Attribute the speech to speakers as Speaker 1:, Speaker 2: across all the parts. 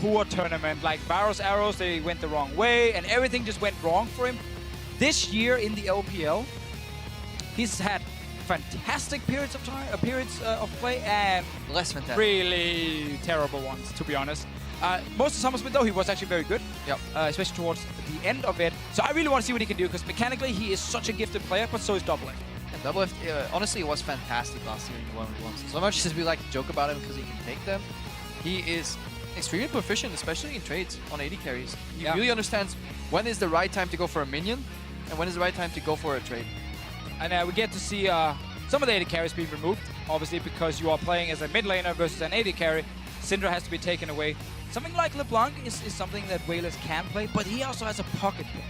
Speaker 1: poor tournament. Like Barrow's arrows, they went the wrong way, and everything just went wrong for him. This year in the LPL, he's had fantastic periods of time, of play, and
Speaker 2: less fantastic,
Speaker 1: really terrible ones, to be honest. Most of Summer Split, though, he was actually very good,
Speaker 2: yep.
Speaker 1: Especially towards the end of it. So I really want to see what he can do, because mechanically he is such a gifted player, but so is Doublelift.
Speaker 2: And Doublelift, honestly, was fantastic last year in the 1v1s. So much as we like to joke about him because he can take them, he is extremely proficient, especially in trades on AD carries. He really understands when is the right time to go for a minion, and when is the right time to go for a trade.
Speaker 1: And we get to see some of the AD carries being removed, obviously, because you are playing as a mid laner versus an AD carry. Syndra has to be taken away. Something like LeBlanc is something that We1less can play, but he also has a pocket pick.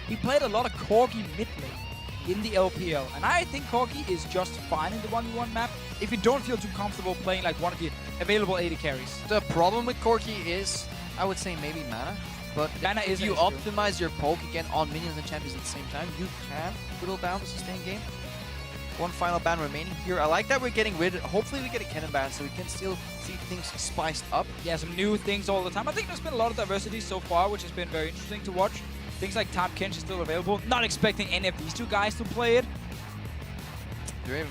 Speaker 1: He played a lot of Corgi mid lane in the LPL, and I think Corgi is just fine in the 1v1 map if you don't feel too comfortable playing like one of the available AD carries.
Speaker 2: The problem with Corgi is, I would say maybe mana, but
Speaker 1: mana
Speaker 2: if you optimize your poke again on minions and champions at the same time, you can whittle down the sustain game. One final ban remaining here. I like that we're getting rid of, hopefully we get a cannon ban so we can still see things spiced up.
Speaker 1: Yeah, some new things all the time. I think there's been a lot of diversity so far, which has been very interesting to watch. Things like Tom Kench is still available. Not expecting any of these two guys to play it.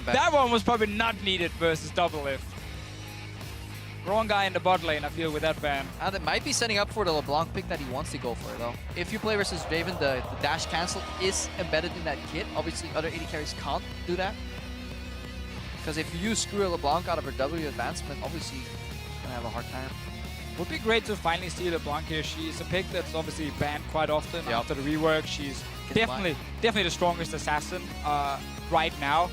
Speaker 1: That one was probably not needed versus Doublelift. Wrong guy in the bot lane, I feel, with that ban.
Speaker 2: They might be setting up for the LeBlanc pick that he wants to go for, though. If you play versus Draven, the dash cancel is embedded in that kit. Obviously, other AD carries can't do that. Because if you screw a LeBlanc out of her W advancement, obviously, you're going to have a hard time.
Speaker 1: Would be great to finally see LeBlanc here. She's a pick that's obviously banned quite often after the rework. She's definitely the strongest assassin right now,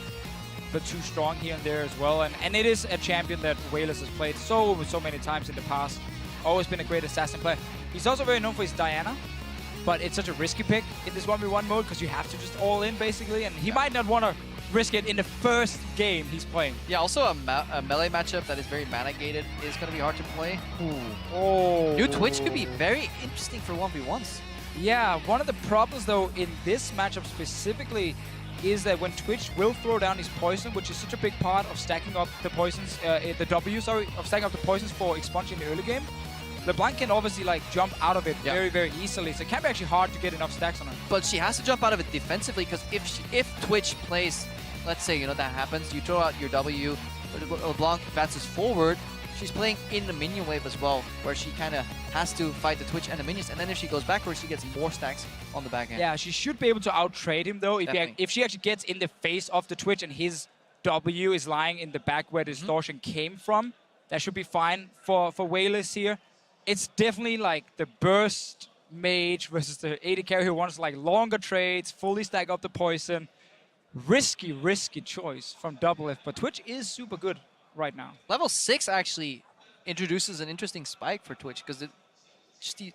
Speaker 1: but too strong here and there as well. And it is a champion that We1less has played so many times in the past. Always been a great assassin player. He's also very known for his Diana, but it's such a risky pick in this 1v1 mode because you have to just all in basically, and he might not want to risk it in the first game he's playing.
Speaker 2: Yeah, also a melee matchup that is very mana gated is going to be hard to play.
Speaker 1: Ooh. Oh.
Speaker 2: New Twitch could be very interesting for 1v1s.
Speaker 1: Yeah, one of the problems though in this matchup specifically is that when Twitch will throw down his poison, which is such a big part of stacking up the poisons, of stacking up the poisons for expunge in the early game, LeBlanc can obviously like jump out of it very easily, so it can be actually hard to get enough stacks on her.
Speaker 2: But she has to jump out of it defensively, because if Twitch plays, let's say, you know, that happens, you throw out your W, LeBlanc advances forward, she's playing in the minion wave as well, where she kind of has to fight the Twitch and the minions, and then if she goes backwards, she gets more stacks on the back end.
Speaker 1: Yeah, she should be able to out-trade him though, if she actually gets in the face of the Twitch and his W is lying in the back where the distortion came from. That should be fine for We1less here. It's definitely like the burst mage versus the AD carry who wants like longer trades, fully stack up the poison. Risky choice from Doublelift, but Twitch is super good right now.
Speaker 2: Level 6 actually introduces an interesting spike for Twitch, because the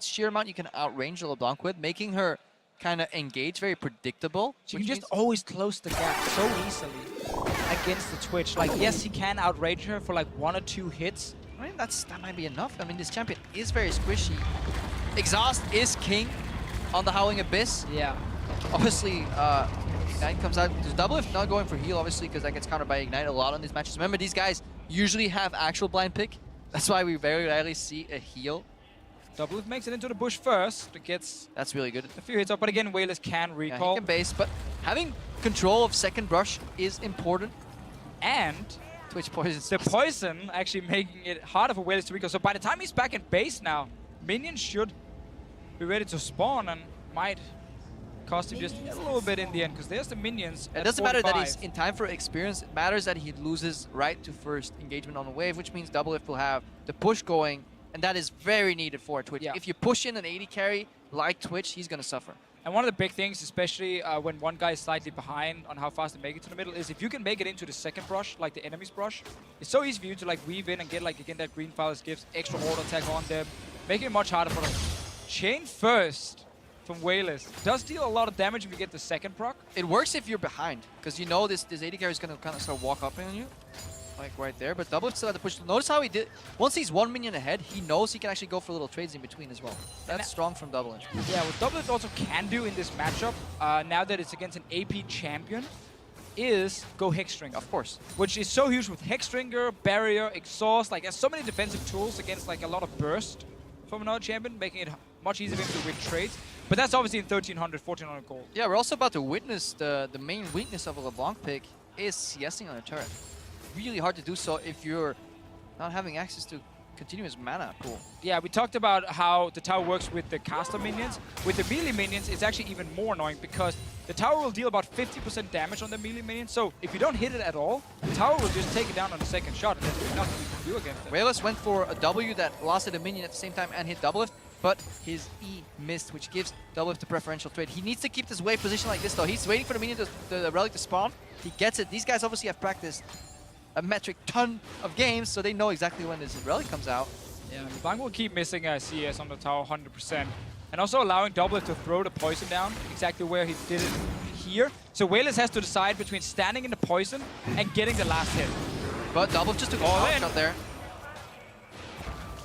Speaker 2: sheer amount you can outrange the LeBlanc with, making her kind of engage very predictable.
Speaker 1: She can just always close the gap so easily against the Twitch. Like, yes, he can outrange her for like 1 or 2 hits.
Speaker 2: I mean, that might be enough. I mean, this champion is very squishy. Exhaust is king on the Howling Abyss.
Speaker 1: Yeah.
Speaker 2: Obviously, Ignite comes out. There's Doublelift not going for heal, obviously, because that gets countered by Ignite a lot on these matches. Remember, these guys usually have actual blind pick. That's why we very rarely see a heal.
Speaker 1: Doublelift makes it into the bush first. It gets
Speaker 2: That's really good.
Speaker 1: a few hits up, but again, We1less can recall.
Speaker 2: Yeah, he can base, but having control of second brush is important.
Speaker 1: And
Speaker 2: Twitch poison.
Speaker 1: the poison actually making it harder for We1less to recall. So by the time he's back in base now, minions should be ready to spawn and might cost him just a little bit in the end, because there's the minions.
Speaker 2: It doesn't matter that he's in time for experience. It matters that he loses right to first engagement on the wave, which means Doublelift will have the push going, and that is very needed for Twitch.
Speaker 1: Yeah.
Speaker 2: If you push in an AD carry like Twitch, he's going to suffer.
Speaker 1: And one of the big things, especially when one guy is slightly behind on how fast they make it to the middle, is if you can make it into the second brush, like the enemy's brush, it's so easy for you to like weave in and get like again that green phallus gives extra auto attack on them, making it much harder for them. Chain first from We1less does deal a lot of damage if you get the second proc.
Speaker 2: It works if you're behind, because you know this AD carry is going to kind of start walk up on you, like right there. But Doublelift still had to push. Notice how he did. Once he's 1 minion ahead, he knows he can actually go for little trades in between as well. That's strong from Doublelift.
Speaker 1: Yeah, what Doublelift also can do in this matchup, now that it's against an AP champion, is go Hexstring.
Speaker 2: Of course.
Speaker 1: Which is so huge with Hexstringer, Barrier, Exhaust. Like, there's so many defensive tools against like a lot of burst from another champion, making it much easier for him to win trades. But that's obviously in 1300, 1400 gold.
Speaker 2: Yeah, we're also about to witness the main weakness of a LeBlanc pick is CSing on a turret. Really hard to do so if you're not having access to continuous mana pool.
Speaker 1: Yeah, we talked about how the tower works with the caster minions. With the melee minions, it's actually even more annoying because the tower will deal about 50% damage on the melee minion. So if you don't hit it at all, the tower will just take it down on the second shot, and there's nothing you can do against it.
Speaker 2: We1less went for a W that lasted a minion at the same time and hit Doublelift, but his E missed, which gives Doublelift the preferential trade. He needs to keep this wave position like this, though. He's waiting for the minion, the relic to spawn. He gets it. These guys obviously have practiced a metric ton of games, so they know exactly when this relic comes out.
Speaker 1: Yeah, LeBlanc will keep missing CS on the tower 100%. And also allowing Doublelift to throw the poison down exactly where he did it here. So We1less has to decide between standing in the poison and getting the last hit.
Speaker 2: But Doublelift just took a power shot there.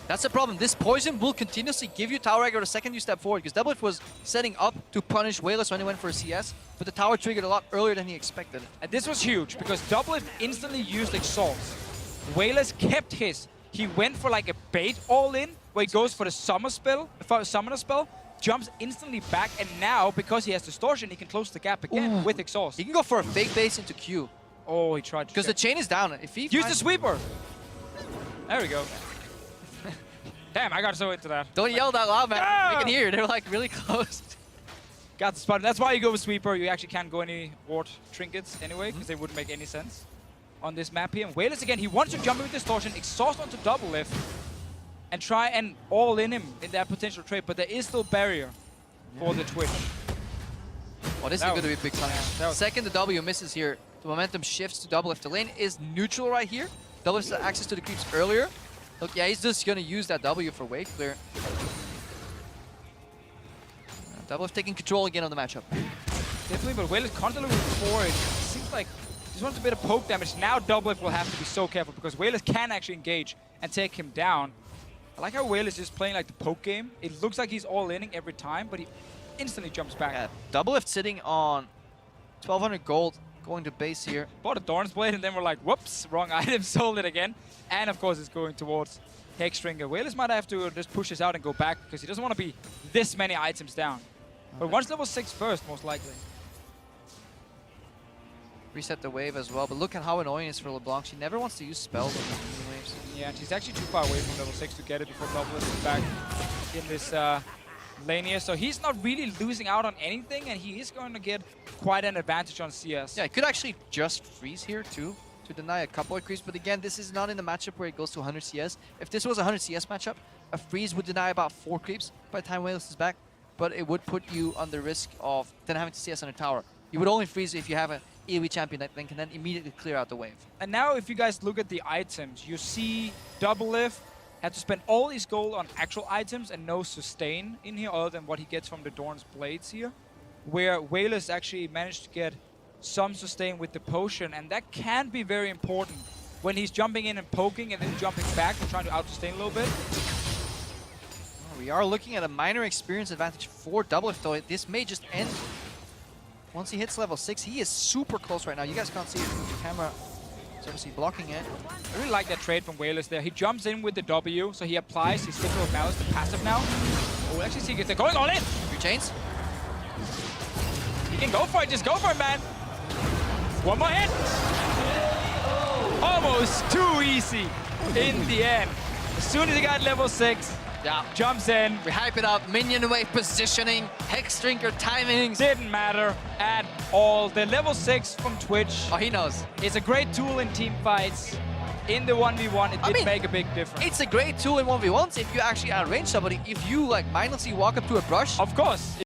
Speaker 2: That's the problem. This poison will continuously give you tower aggro the second you step forward, because Doublelift was setting up to punish We1less when he went for a CS, but the tower triggered a lot earlier than he expected.
Speaker 1: And this was huge because Doublelift instantly used exhaust. We1less kept his. He went for like a bait all in, where he goes for the summoner spell, jumps instantly back, and now, because he has distortion, he can close the gap again with exhaust.
Speaker 2: He can go for a fake base into Q.
Speaker 1: Oh, he tried to.
Speaker 2: Because the chain is down. If he
Speaker 1: use the sweeper. There we go. Damn, I got so into that.
Speaker 2: Don't yell that loud, man. Yeah! We can hear. They're like really close.
Speaker 1: Got the spot. That's why you go with sweeper. You actually can't go any ward trinkets anyway, because they wouldn't make any sense on this map here. And We1less again, he wants to jump in with distortion, exhaust onto Doublelift, and try and all in him in that potential trade, but there is still barrier for the Twitch.
Speaker 2: Well, this is going to be big punish. Second, the W misses here. The momentum shifts to Doublelift. The lane is neutral right here. Doublelift has access to the creeps earlier. Look, yeah, he's just going to use that W for wave clear. Doublelift taking control again of the matchup.
Speaker 1: Definitely, but We1less constantly moving forward. It seems like he just wants a bit of poke damage. Now Doublelift will have to be so careful because We1less can actually engage and take him down. I like how We1less is playing like the poke game. It looks like he's all-inning every time, but he instantly jumps back.
Speaker 2: Yeah, Doublelift sitting on 1,200 gold, going to base here.
Speaker 1: Bought a Thorn's Blade, and then we're like, whoops, wrong item, sold it again. And of course, it's going towards Hexstringer. We1less might have to just push this out and go back because he doesn't want to be this many items down. But once level 6 first, most likely.
Speaker 2: Reset the wave as well, but look at how annoying it is for LeBlanc. She never wants to use spells on these waves.
Speaker 1: Yeah, and she's actually too far away from level 6 to get it before Doublelift is back in this lane here. So he's not really losing out on anything, and he is going to get quite an advantage on CS.
Speaker 2: Yeah, he could actually just freeze here too, to deny a couple of creeps. But again, this is not in the matchup where it goes to 100 CS. If this was a 100 CS matchup, a freeze would deny about 4 creeps by the time We1less is back, but it would put you on the risk of then having to CS on a tower. You would only freeze if you have an AoE champion that then can then immediately clear out the wave.
Speaker 1: And now if you guys look at the items, you see Doublelift had to spend all his gold on actual items and no sustain in here other than what he gets from the Dorn's Blades here. Where We1less actually managed to get some sustain with the potion, and that can be very important when he's jumping in and poking and then jumping back and trying to out-sustain a little bit.
Speaker 2: We are looking at a minor experience advantage for Doublelift, though. This may just end once he hits level 6. He is super close right now. You guys can't see it from the camera. It's obviously blocking it.
Speaker 1: I really like that trade from We1less there. He jumps in with the W, so he applies his Signal of Malice, the passive now. Oh, we'll actually see if they're going all in.
Speaker 2: 3 chains.
Speaker 1: He can go for it. Just go for it, man. One more hit. Almost too easy in the end. As soon as he got level 6,
Speaker 2: yeah,
Speaker 1: jumps in.
Speaker 2: We hype it up. Minion wave positioning, Hexstringer timings.
Speaker 1: Didn't matter at all. The level 6 from Twitch.
Speaker 2: Oh, he knows.
Speaker 1: It's a great tool in team fights. In the 1v1, it did make a big difference.
Speaker 2: It's a great tool in 1v1s if you actually outrange somebody. If you like mindlessly walk up to a brush.
Speaker 1: Of course.